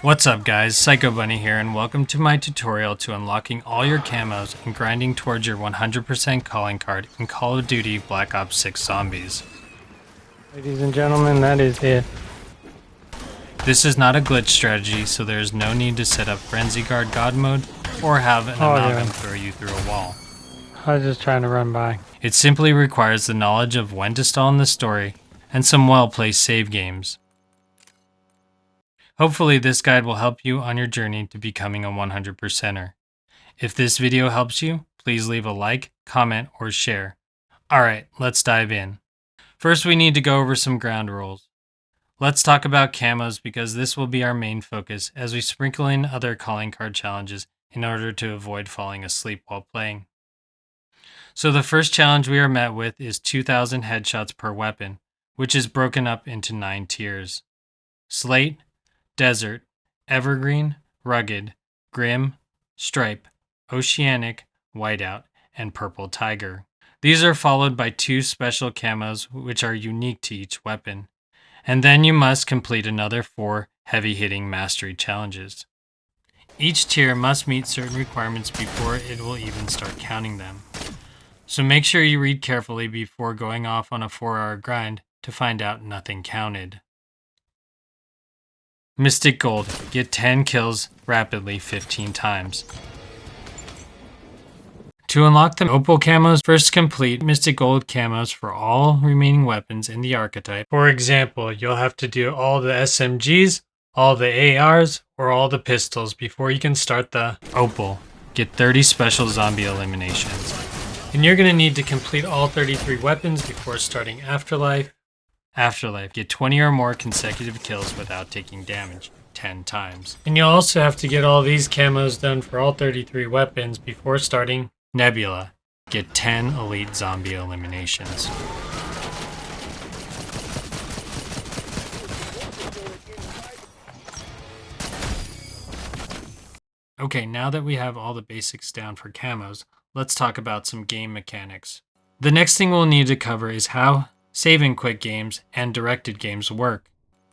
What's up guys, Psycho Bunny here and welcome to my tutorial to unlocking all your camos and grinding towards your 100% calling card in Call of Duty Black Ops 6 Zombies. Ladies and gentlemen, that is it. This is not a glitch strategy, so there is no need to set up Frenzy Guard God mode or have an amalgam throw you through a wall. I was just trying to run by. It simply requires the knowledge of when to stall in the story and some well-placed save games. Hopefully this guide will help you on your journey to becoming a 100%er. If this video helps you, please leave a like, comment, or share. Alright, let's dive in. First we need to go over some ground rules. Let's talk about camos because this will be our main focus as we sprinkle in other calling card challenges in order to avoid falling asleep while playing. So the first challenge we are met with is 2,000 headshots per weapon, which is broken up into 9 tiers. Slate, Desert, Evergreen, Rugged, Grim, Stripe, Oceanic, Whiteout, and Purple Tiger. These are followed by 2 special camos which are unique to each weapon. And then you must complete another 4 heavy-hitting mastery challenges. Each tier must meet certain requirements before it will even start counting them. So make sure you read carefully before going off on a 4-hour grind to find out nothing counted. Mystic Gold. Get 10 kills rapidly 15 times. To unlock the Opal camos, first complete Mystic Gold camos for all remaining weapons in the archetype. For example, you'll have to do all the SMGs, all the ARs, or all the pistols before you can start the Opal. Get 30 special zombie eliminations. And you're going to need to complete all 33 weapons before starting Afterlife. Get 20 or more consecutive kills without taking damage 10 times. And you'll also have to get all these camos done for all 33 weapons before starting Nebula. Get 10 elite zombie eliminations. Okay, now that we have all the basics down for camos, let's talk about some game mechanics. The next thing we'll need to cover is how save and quit games and directed games work.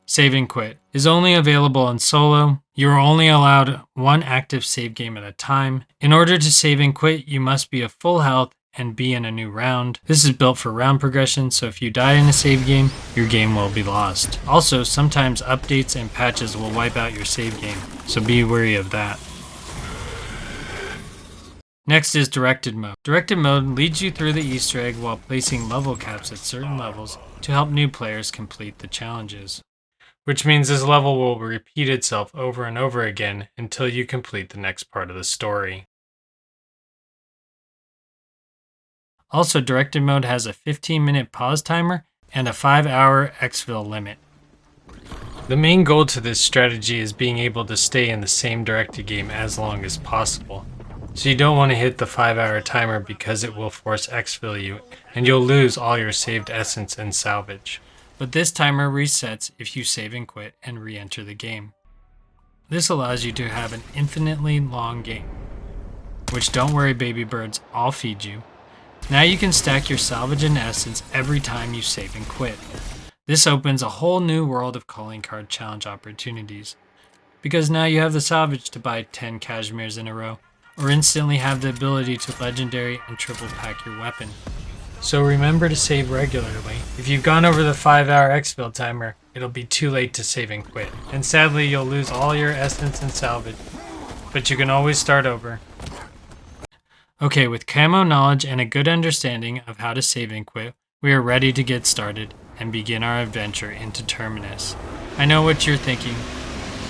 Save and quit is only available in solo. You're only allowed 1 active save game at a time. In order to save and quit, you must be at full health and be in a new round. This is built for round progression, so if you die in a save game, your game will be lost. Also, sometimes updates and patches will wipe out your save game, so be wary of that. Next is Directed Mode. Directed Mode leads you through the Easter egg while placing level caps at certain levels to help new players complete the challenges. Which means this level will repeat itself over and over again until you complete the next part of the story. Also, Directed Mode has a 15-minute pause timer and a 5-hour exfil limit. The main goal to this strategy is being able to stay in the same directed game as long as possible. So you don't want to hit the 5-hour timer because it will force exfil you and you'll lose all your saved essence and salvage. But this timer resets if you save and quit and re-enter the game. This allows you to have an infinitely long game. Which, don't worry baby birds, I'll feed you. Now you can stack your salvage and essence every time you save and quit. This opens a whole new world of calling card challenge opportunities. Because now you have the salvage to buy 10 cashmeres in a row, or instantly have the ability to legendary and triple pack your weapon. So remember to save regularly. If you've gone over the 5-hour exfil timer, it'll be too late to save and quit. And sadly, you'll lose all your essence and salvage, but you can always start over. Okay, with camo knowledge and a good understanding of how to save and quit, we are ready to get started and begin our adventure into Terminus. I know what you're thinking.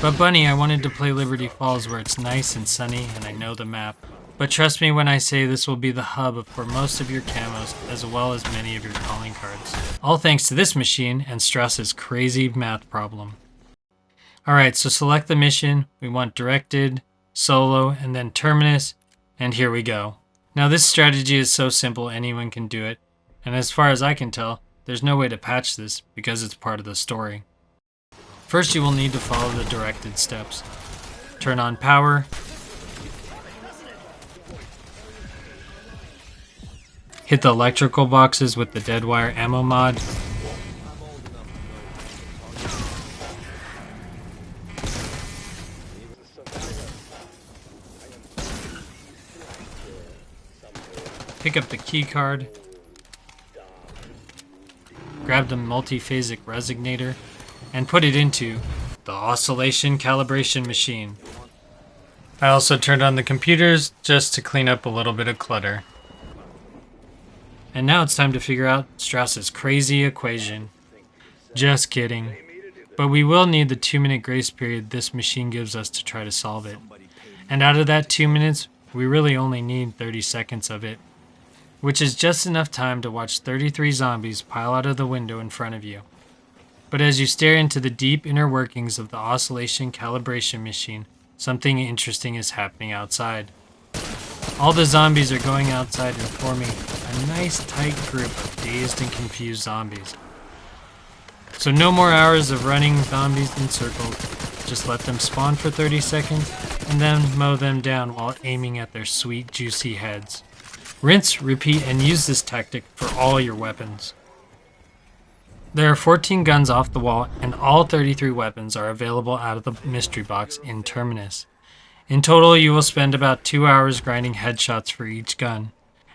But Bunny, I wanted to play Liberty Falls where it's nice and sunny and I know the map. But trust me when I say this will be the hub for most of your camos as well as many of your calling cards. All thanks to this machine and Strauss's crazy math problem. Alright, so select the mission. We want Directed, Solo, and then Terminus, and here we go. Now this strategy is so simple anyone can do it, and as far as I can tell, there's no way to patch this because it's part of the story. First, you will need to follow the directed steps. Turn on power. Hit the electrical boxes with the dead wire ammo mod. pick up the key card, grab the multiphasic resonator, and put it into the oscillation calibration machine. I also turned on the computers just to clean up a little bit of clutter. And now it's time to figure out Strauss's crazy equation. Just kidding. But we will need the 2-minute grace period this machine gives us to try to solve it. And out of that 2 minutes, we really only need 30 seconds of it, which is just enough time to watch 33 zombies pile out of the window in front of you. But as you stare into the deep inner workings of the oscillation calibration machine, something interesting is happening outside. All the zombies are going outside and forming a nice tight group of dazed and confused zombies. So no more hours of running zombies in circles, just let them spawn for 30 seconds and then mow them down while aiming at their sweet juicy heads. Rinse, repeat, and use this tactic for all your weapons. There are 14 guns off the wall, and all 33 weapons are available out of the mystery box in Terminus. In total, you will spend about 2 hours grinding headshots for each gun,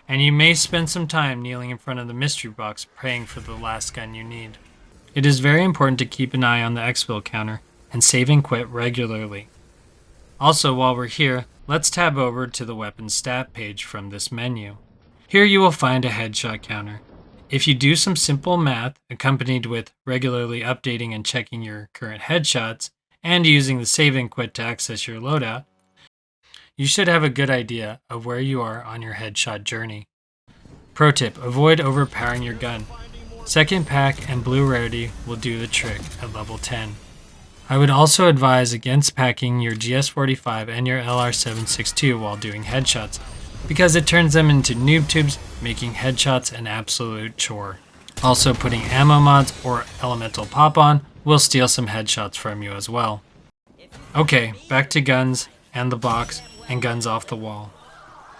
and you may spend some time kneeling in front of the mystery box praying for the last gun you need. It is very important to keep an eye on the exfil counter and save and quit regularly. Also, while we're here, let's tab over to the weapon stat page from this menu. Here you will find a headshot counter. If you do some simple math, accompanied with regularly updating and checking your current headshots, and using the save and quit to access your loadout, you should have a good idea of where you are on your headshot journey. Pro tip, avoid overpowering your gun. Second pack and blue rarity will do the trick at level 10. I would also advise against packing your GS45 and your LR762 while doing headshots, because it turns them into noob tubes, making headshots an absolute chore. Also, putting ammo mods or elemental pop on will steal some headshots from you as well. Okay, back to guns and the box and guns off the wall.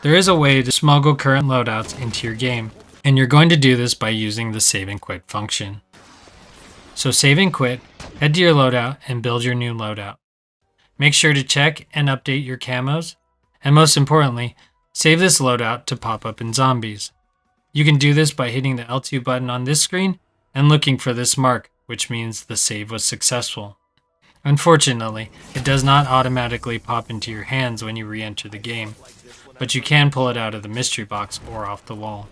There is a way to smuggle current loadouts into your game, and you're going to do this by using the save and quit function. So save and quit, head to your loadout and build your new loadout. Make sure to check and update your camos, and most importantly, save this loadout to pop up in zombies. You can do this by hitting the L2 button on this screen and looking for this mark, which means the save was successful. Unfortunately, it does not automatically pop into your hands when you re-enter the game, but you can pull it out of the mystery box or off the wall.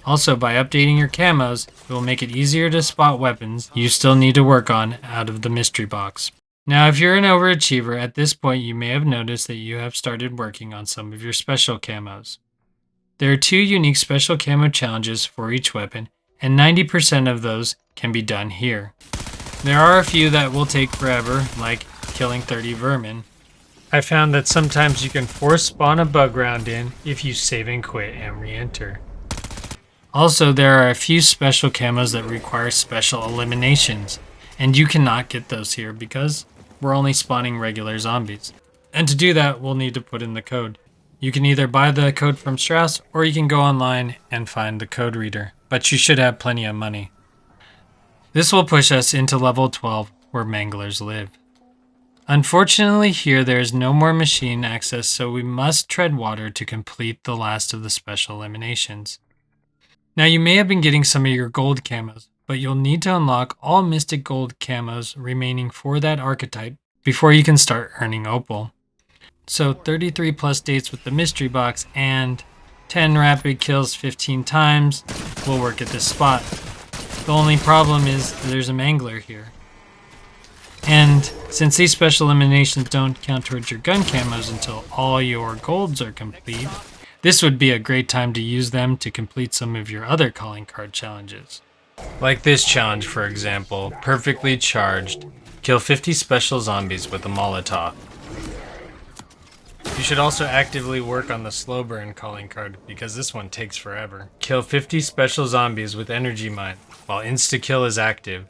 Also, by updating your camos, it will make it easier to spot weapons you still need to work on out of the mystery box. Now, if you're an overachiever, at this point you may have noticed that you have started working on some of your special camos. There are 2 unique special camo challenges for each weapon, and 90% of those can be done here. There are a few that will take forever, like killing 30 vermin. I found that sometimes you can force spawn a bug round in if you save and quit and re-enter. Also, there are a few special camos that require special eliminations, and you cannot get those here because we're only spawning regular zombies. And to do that, we'll need to put in the code. You can either buy the code from Strauss, or you can go online and find the code reader, but you should have plenty of money. This will push us into level 12, where Manglers live. Unfortunately here there is no more machine access, so we must tread water to complete the last of the special eliminations. Now you may have been getting some of your gold camos, but you'll need to unlock all Mystic Gold camos remaining for that archetype before you can start earning opal. So 33 plus dates with the mystery box and 10 rapid kills 15 times will work at this spot. The only problem is there's a Mangler here. And since these special eliminations don't count towards your gun camos until all your golds are complete, this would be a great time to use them to complete some of your other calling card challenges. Like this challenge, for example, perfectly charged. Kill 50 special zombies with a Molotov. You should also actively work on the slow burn calling card because this one takes forever. Kill 50 special zombies with energy mine while insta-kill is active.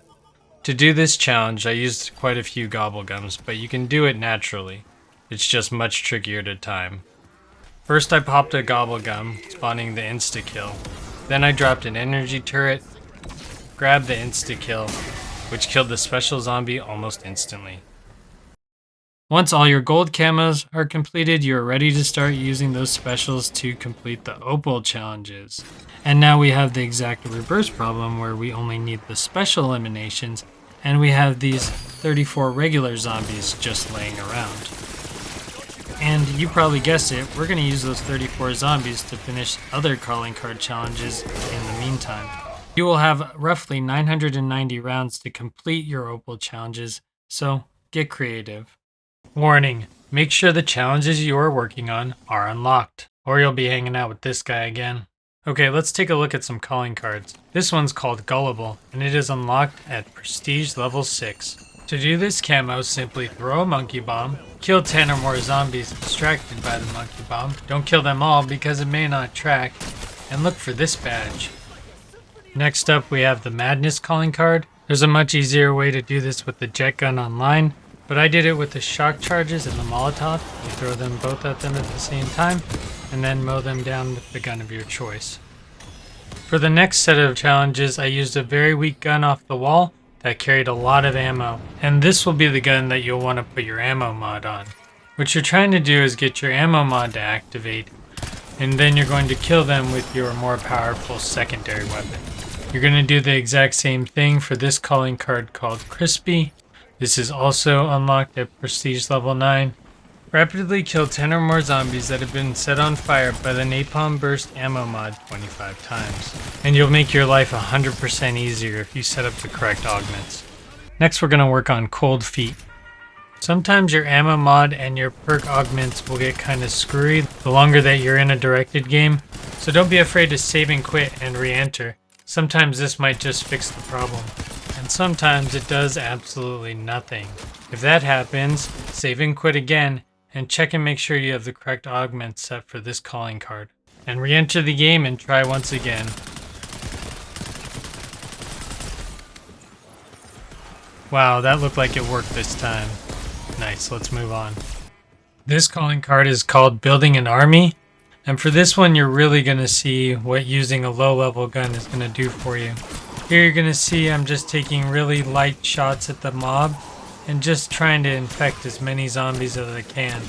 To do this challenge, I used quite a few gobblegums, but you can do it naturally. It's just much trickier to time. First I popped a gobblegum, spawning the insta-kill. Then I dropped an energy turret, grabbed the insta-kill, which killed the special zombie almost instantly. Once all your gold camos are completed, you're ready to start using those specials to complete the opal challenges. And now we have the exact reverse problem where we only need the special eliminations, and we have these 34 regular zombies just laying around. And you probably guessed it, we're going to use those 34 zombies to finish other calling card challenges in the meantime. You will have roughly 990 rounds to complete your opal challenges, so get creative. Warning, make sure the challenges you are working on are unlocked, or you'll be hanging out with this guy again. Okay, let's take a look at some calling cards. This one's called Gullible, and it is unlocked at Prestige level 6. To do this camo, simply throw a monkey bomb, kill 10 or more zombies distracted by the monkey bomb. Don't kill them all because it may not track, and look for this badge. Next up, we have the Madness calling card. There's a much easier way to do this with the jet gun online, but I did it with the shock charges and the Molotov. You throw them both at them at the same time, and then mow them down with the gun of your choice. For the next set of challenges, I used a very weak gun off the wall that carried a lot of ammo, and this will be the gun that you'll want to put your ammo mod on. What you're trying to do is get your ammo mod to activate, and then you're going to kill them with your more powerful secondary weapon. You're going to do the exact same thing for this calling card called Crispy. This is also unlocked at Prestige level 9. Rapidly kill 10 or more zombies that have been set on fire by the Napalm Burst ammo mod 25 times. And you'll make your life 100% easier if you set up the correct augments. Next we're going to work on Cold Feet. Sometimes your ammo mod and your perk augments will get kind of screwy the longer that you're in a directed game, so don't be afraid to save and quit and re-enter. Sometimes this might just fix the problem, and sometimes it does absolutely nothing. If that happens, save and quit again, and check and make sure you have the correct augments set for this calling card. And re-enter the game and try once again. Wow, that looked like it worked this time. Nice, let's move on. This calling card is called Building an Army, and for this one you're really going to see what using a low level gun is going to do for you. Here you're going to see I'm just taking really light shots at the mob and just trying to infect as many zombies as I can.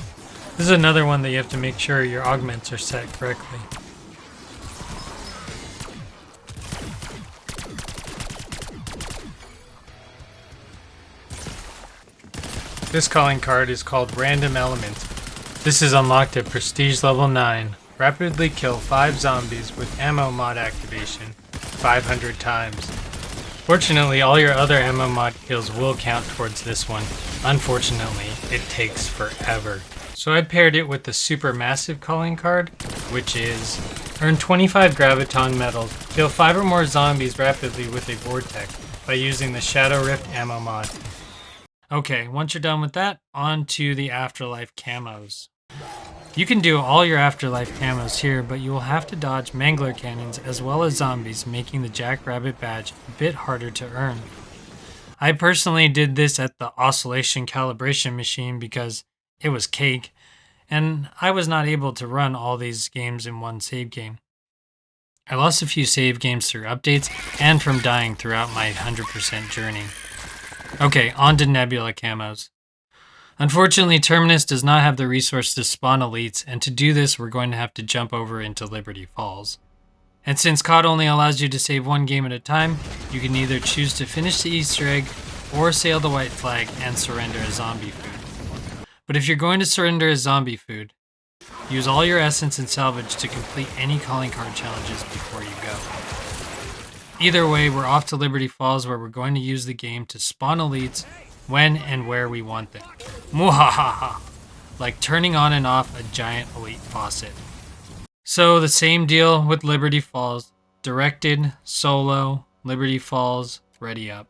This is another one that you have to make sure your augments are set correctly. This calling card is called Random Element. This is unlocked at Prestige level 9. Rapidly kill 5 zombies with ammo mod activation 500 times. Fortunately, all your other ammo mod kills will count towards this one. Unfortunately, it takes forever. So I paired it with the Supermassive calling card, which is earn 25 graviton medals, kill 5 or more zombies rapidly with a vortex by using the Shadow Rift ammo mod. Okay, once you're done with that, on to the Afterlife camos. You can do all your Afterlife camos here, but you will have to dodge Mangler cannons as well as zombies, making the Jackrabbit badge a bit harder to earn. I personally did this at the Oscillation Calibration machine because it was cake, and I was not able to run all these games in one save game. I lost a few save games through updates and from dying throughout my 100% journey. Okay, on to Nebula camos. Unfortunately, Terminus does not have the resource to spawn elites, and to do this, we're going to have to jump over into Liberty Falls. And since COD only allows you to save one game at a time, you can either choose to finish the Easter egg or sail the white flag and surrender a zombie food. But if you're going to surrender a zombie food, use all your essence and salvage to complete any calling card challenges before you go. Either way, we're off to Liberty Falls where we're going to use the game to spawn elites when and where we want them. Mwahaha! Like turning on and off a giant elite faucet. So the same deal with Liberty Falls. Directed, solo, Liberty Falls, ready up.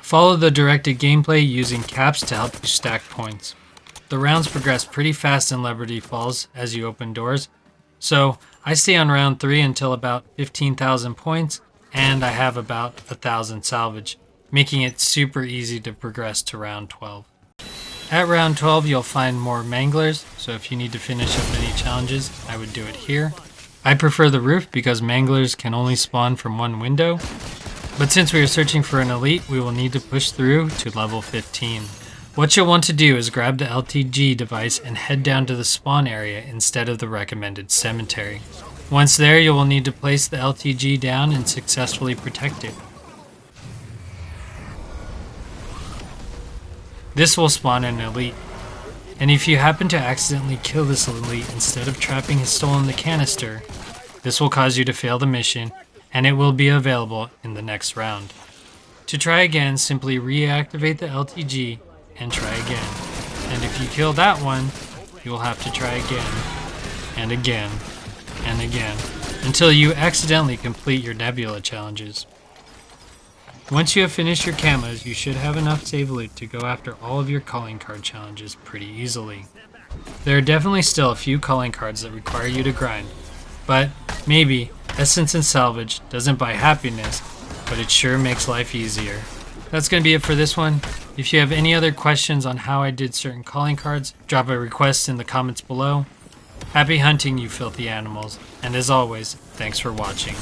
Follow the directed gameplay using caps to help you stack points. The rounds progress pretty fast in Liberty Falls as you open doors. So I stay on round 3 until about 15,000 points, and I have about 1,000 salvage, making it super easy to progress to round 12. At round 12, you'll find more Manglers, so if you need to finish up any challenges, I would do it here. I prefer the roof because Manglers can only spawn from one window, but since we are searching for an elite, we will need to push through to level 15. What you'll want to do is grab the LTG device and head down to the spawn area instead of the recommended cemetery. Once there, you will need to place the LTG down and successfully protect it. This will spawn an elite, and if you happen to accidentally kill this elite instead of trapping his soul in the canister, this will cause you to fail the mission, and it will be available in the next round. To try again, simply reactivate the LTG and try again. And if you kill that one, you will have to try again, and again, and again, until you accidentally complete your Nebula challenges. Once you have finished your camos, you should have enough save loot to go after all of your calling card challenges pretty easily. There are definitely still a few calling cards that require you to grind, but maybe Essence and Salvage doesn't buy happiness, but it sure makes life easier. That's going to be it for this one. If you have any other questions on how I did certain calling cards, drop a request in the comments below. Happy hunting, you filthy animals, and as always, thanks for watching.